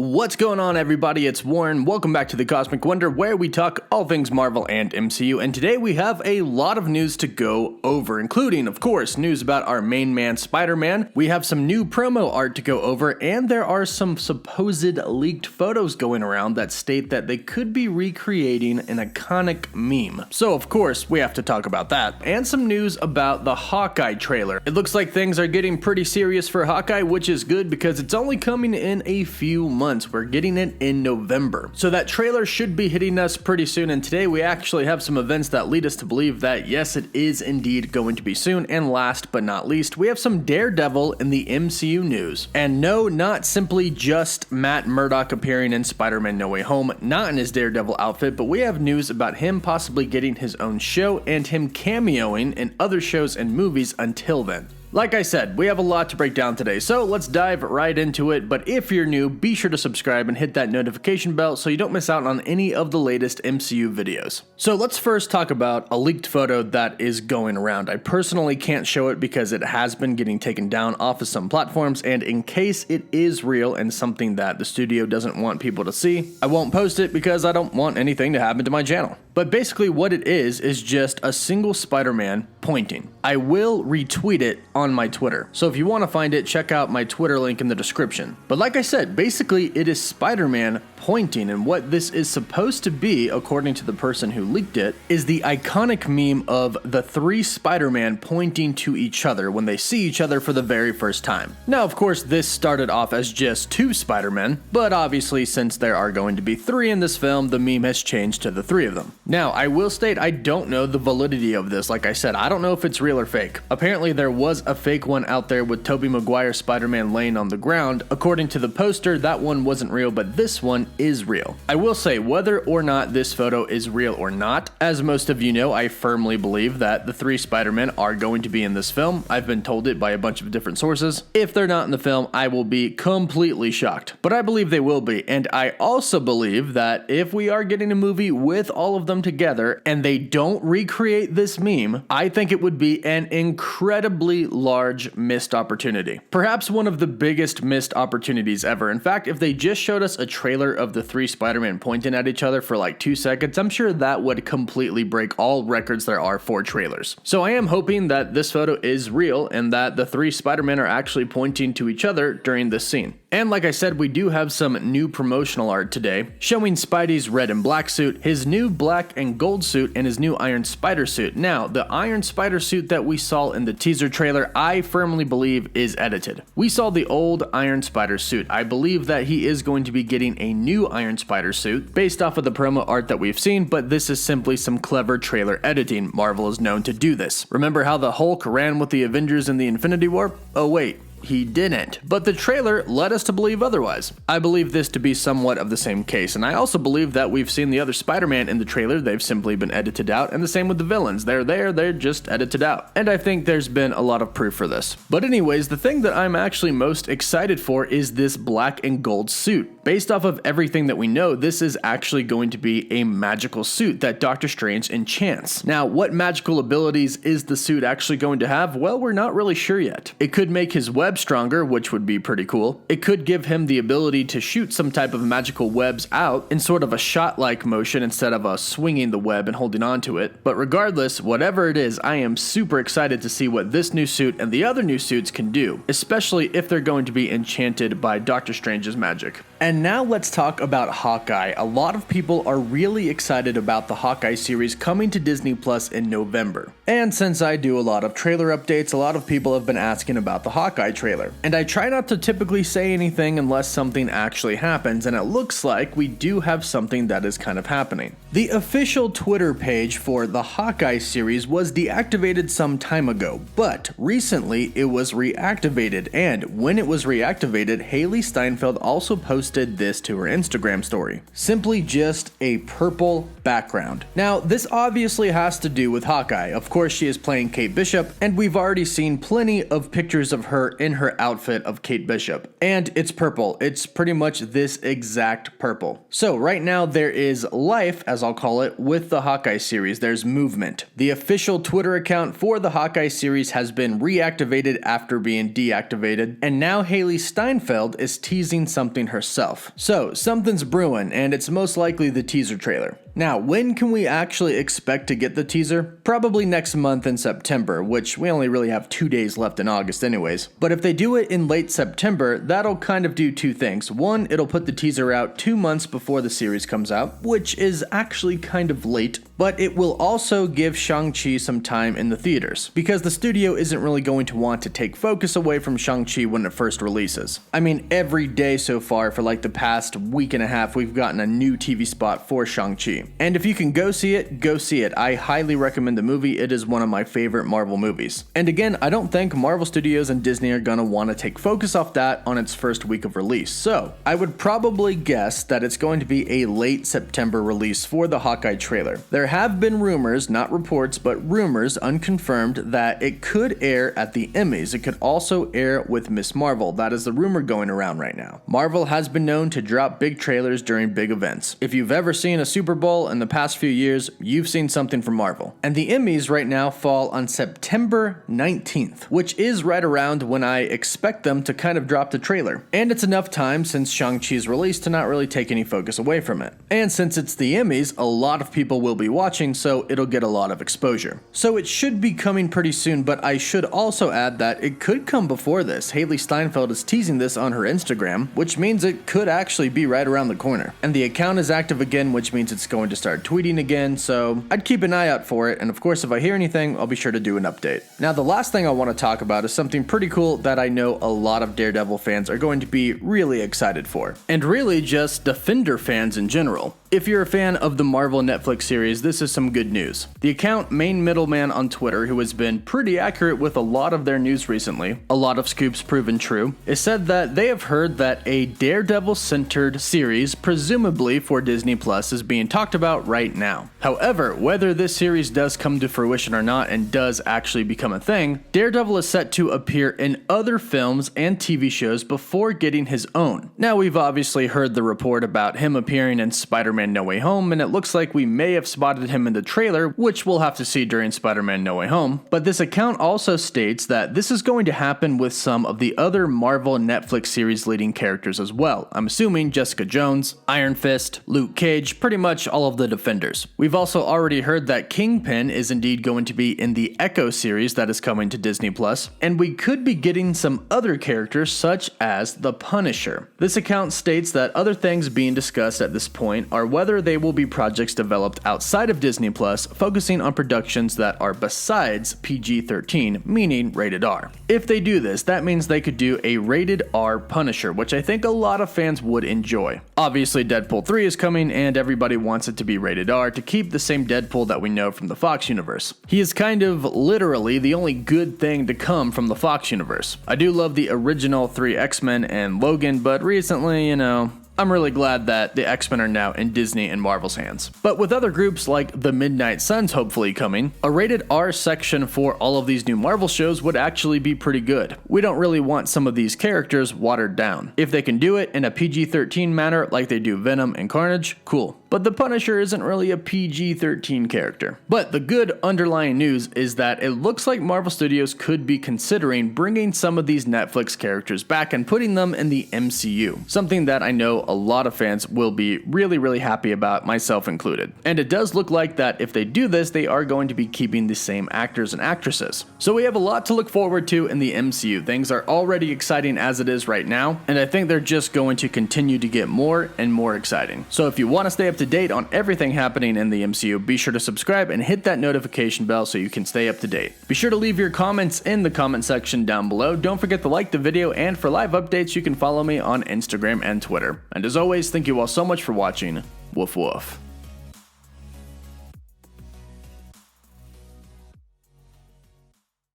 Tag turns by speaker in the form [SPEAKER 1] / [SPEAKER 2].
[SPEAKER 1] What's going on, everybody? It's Warren. Welcome back to the Cosmic Wonder, where we talk all things Marvel and MCU, and today we have a lot of news to go over, including, of course, news about our main man, Spider-Man. We have some new promo art to go over, and there are some supposed leaked photos going around that state that they could be recreating an iconic meme. So, of course, we have to talk about that, and some news about the Hawkeye trailer. It looks like things are getting pretty serious for Hawkeye, which is good because it's only coming in a few months. We're getting it in November. So that trailer should be hitting us pretty soon, and today we actually have some events that lead us to believe that yes, it is indeed going to be soon. And last but not least, we have some Daredevil in the MCU news. And no, not simply just Matt Murdock appearing in Spider-Man No Way Home, not in his Daredevil outfit, but we have news about him possibly getting his own show and him cameoing in other shows and movies until then. Like I said, we have a lot to break down today, so let's dive right into it. But if you're new, be sure to subscribe and hit that notification bell so you don't miss out on any of the latest MCU videos. So let's first talk about a leaked photo that is going around. I personally can't show it because it has been getting taken down off of some platforms, and in case it is real and something that the studio doesn't want people to see, I won't post it because I don't want anything to happen to my channel. But basically what it is just a single Spider-Man pointing. I will retweet it on my Twitter. So if you want to find it, check out my Twitter link in the description. But like I said, basically it is Spider-Man pointing, and what this is supposed to be, according to the person who leaked it, is the iconic meme of the three Spider-Man pointing to each other when they see each other for the very first time. Now, of course, this started off as just two Spider-Men, but obviously since there are going to be three in this film, the meme has changed to the three of them. Now, I will state I don't know the validity of this. Like I said, I don't know if it's real or fake. Apparently there was a fake one out there with Tobey Maguire's Spider-Man laying on the ground. According to the poster, that one wasn't real, but this one is real. I will say, whether or not this photo is real or not, as most of you know, I firmly believe that the three Spider-Men are going to be in this film. I've been told it by a bunch of different sources. If they're not in the film, I will be completely shocked, but I believe they will be. And I also believe that if we are getting a movie with all of them together and they don't recreate this meme, I think it would be an incredibly large missed opportunity. Perhaps one of the biggest missed opportunities ever. In fact, if they just showed us a trailer of the three Spider-Man pointing at each other for like 2 seconds, I'm sure that would completely break all records there are for trailers. So I am hoping that this photo is real and that the three Spider-Men are actually pointing to each other during this scene. And like I said, we do have some new promotional art today, showing Spidey's red and black suit, his new black and gold suit, and his new Iron Spider suit. Now, the Iron Spider suit that we saw in the teaser trailer, I firmly believe is edited. We saw the old Iron Spider suit. I believe that he is going to be getting a new Iron Spider suit based off of the promo art that we've seen, but this is simply some clever trailer editing. Marvel is known to do this. Remember how the Hulk ran with the Avengers in the Infinity War? Oh wait, he didn't. But the trailer led us to believe otherwise. I believe this to be somewhat of the same case, and I also believe that we've seen the other Spider-Man in the trailer. They've simply been edited out, and the same with the villains. They're there, they're just edited out. And I think there's been a lot of proof for this. But anyways, the thing that I'm actually most excited for is this black and gold suit. Based off of everything that we know, this is actually going to be a magical suit that Doctor Strange enchants. Now, what magical abilities is the suit actually going to have? Well, we're not really sure yet. It could make his web stronger, which would be pretty cool. It could give him the ability to shoot some type of magical webs out in sort of a shot-like motion instead of swinging the web and holding on to it. But regardless, whatever it is, I am super excited to see what this new suit and the other new suits can do, especially if they're going to be enchanted by Doctor Strange's magic. And now let's talk about Hawkeye. A lot of people are really excited about the Hawkeye series coming to Disney Plus in November. And since I do a lot of trailer updates, a lot of people have been asking about the Hawkeye trailer. And I try not to typically say anything unless something actually happens, and it looks like we do have something that is kind of happening. The official Twitter page for the Hawkeye series was deactivated some time ago, but recently it was reactivated, and when it was reactivated, Hailee Steinfled also posted this to her Instagram story. Simply just a purple background. Now, this obviously has to do with Hawkeye. Of course, course, she is playing Kate Bishop, and we've already seen plenty of pictures of her in her outfit of Kate Bishop. And it's purple. It's pretty much this exact purple. So right now there is life, as I'll call it, with the Hawkeye series. There's movement. The official Twitter account for the Hawkeye series has been reactivated after being deactivated, and now Hailee Steinfled is teasing something herself. So something's brewing, and it's most likely the teaser trailer. Now, when can we actually expect to get the teaser? Probably next month in September, which we only really have 2 days left in August anyways. But if they do it in late September, that'll kind of do two things. One, it'll put the teaser out 2 months before the series comes out, which is actually kind of late. But it will also give Shang Chi some time in the theaters, because the studio isn't really going to want to take focus away from Shang Chi when it first releases. I mean, every day so far for like the past week and a half, we've gotten a new TV spot for Shang Chi. And if you can go see it, go see it. I highly recommend the movie. It is one of my favorite Marvel movies. And again, I don't think Marvel Studios and Disney are gonna want to take focus off that on its first week of release. So I would probably guess that it's going to be a late September release for the Hawkeye trailer. There have been rumors, not reports, but rumors, unconfirmed, that it could air at the Emmys. It could also air with Ms. Marvel. That is the rumor going around right now. Marvel has been known to drop big trailers during big events. If you've ever seen a Super Bowl in the past few years, you've seen something from Marvel. And the Emmys right now fall on September 19th, which is right around when I expect them to kind of drop the trailer. And it's enough time since Shang-Chi's release to not really take any focus away from it. And since it's the Emmys, a lot of people will be watching, so it'll get a lot of exposure. So it should be coming pretty soon, but I should also add that it could come before this. Hailee Steinfled is teasing this on her Instagram, which means it could actually be right around the corner. And the account is active again, which means it's going to start tweeting again, so I'd keep an eye out for it, and of course if I hear anything, I'll be sure to do an update. Now the last thing I want to talk about is something pretty cool that I know a lot of Daredevil fans are going to be really excited for, and really just Defender fans in general. If you're a fan of the Marvel Netflix series, this is some good news. The account Main Middleman on Twitter, who has been pretty accurate with a lot of their news recently, a lot of scoops proven true, is said that they have heard that a Daredevil-centered series, presumably for Disney Plus, is being talked about right now. However, whether this series does come to fruition or not and does actually become a thing, Daredevil is set to appear in other films and TV shows before getting his own. Now, we've obviously heard the report about him appearing in Spider-Man No Way Home, and it looks like we may have spotted him in the trailer, which we'll have to see during Spider-Man No Way Home. But this account also states that this is going to happen with some of the other Marvel Netflix series leading characters as well. I'm assuming Jessica Jones, Iron Fist, Luke Cage, pretty much all of the Defenders. We've also already heard that Kingpin is indeed going to be in the Echo series that is coming to Disney Plus, and we could be getting some other characters such as the Punisher. This account states that other things being discussed at this point are whether they will be projects developed outside of Disney Plus, focusing on productions that are besides PG-13, meaning rated R. If they do this, that means they could do a rated R Punisher, which I think a lot of fans would enjoy. Obviously, Deadpool 3 is coming, and everybody wants it to be rated R to keep the same Deadpool that we know from the Fox universe. He is kind of literally the only good thing to come from the Fox universe. I do love the original 3 X-Men and Logan, but recently, I'm really glad that the X-Men are now in Disney and Marvel's hands. But with other groups like the Midnight Suns hopefully coming, a rated R section for all of these new Marvel shows would actually be pretty good. We don't really want some of these characters watered down. If they can do it in a PG-13 manner like they do Venom and Carnage, cool. But the Punisher isn't really a PG-13 character. But the good underlying news is that it looks like Marvel Studios could be considering bringing some of these Netflix characters back and putting them in the MCU. Something that I know a lot of fans will be really happy about, myself included. And it does look like that if they do this, they are going to be keeping the same actors and actresses. So we have a lot to look forward to in the MCU. Things are already exciting as it is right now, and I think they're just going to continue to get more and more exciting. So if you want to stay up to date on everything happening in the MCU, be sure to subscribe and hit that notification bell so you can stay up to date. Be sure to leave your comments in the comment section down below. Don't forget to like the video, and for live updates, you can follow me on Instagram and Twitter. And as always, thank you all so much for watching. Woof woof.